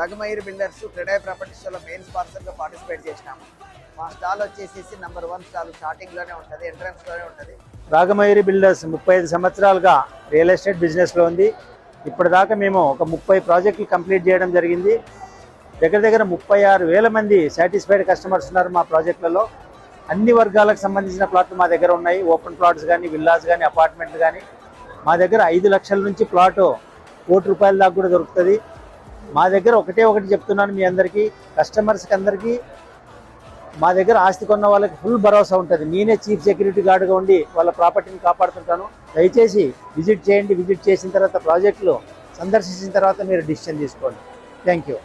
Ragamayuri builders CREDAI properties లో main sponsor గా participate చేసినాము. మా స్టాల్ వచ్చేసి నెంబర్ 1 స్టాల్ స్టార్టింగ్ లోనే ఉంటుంది, ఎంట్రన్స్ లోనే ఉంటుంది. రాగమయూరి బిల్డర్స్ 35 సంవత్సరాలుగా రియల్ ఎస్టేట్ బిజినెస్ లో ఉంది. ఇప్పటిదాకా మేము ఒక 30 ప్రాజెక్టులు కంప్లీట్ చేయడం జరిగింది. దగ్గర 36,000 మంది సాటిస్ఫైడ్ కస్టమర్స్ ఉన్నారు మా ప్రాజెక్టులలో. అన్ని వర్గాలకు సంబంధించిన ప్లాట్లు మా దగ్గర ఉన్నాయి. ఓపెన్ ప్లాట్స్ కానీ, విల్లాస్ కానీ, అపార్ట్మెంట్లు కానీ. మా దగ్గర 5 లక్షల నుంచి ప్లాట్ ₹1 కోటి దాకా కూడా దొరుకుతుంది. మా దగ్గర ఒకటి చెప్తున్నాను మీ అందరికీ, కస్టమర్స్కి అందరికీ మా దగ్గర ఆస్తి కొన్న వాళ్ళకి ఫుల్ భరోసా ఉంటుంది. నేనే చీఫ్ సెక్యూరిటీ గార్డ్గా ఉండి వాళ్ళ ప్రాపర్టీని కాపాడుతుంటాను. దయచేసి విజిట్ చేయండి. విజిట్ చేసిన తర్వాత ప్రాజెక్టులు సందర్శించిన తర్వాత మీరు డిసిషన్ తీసుకోండి. Thank you.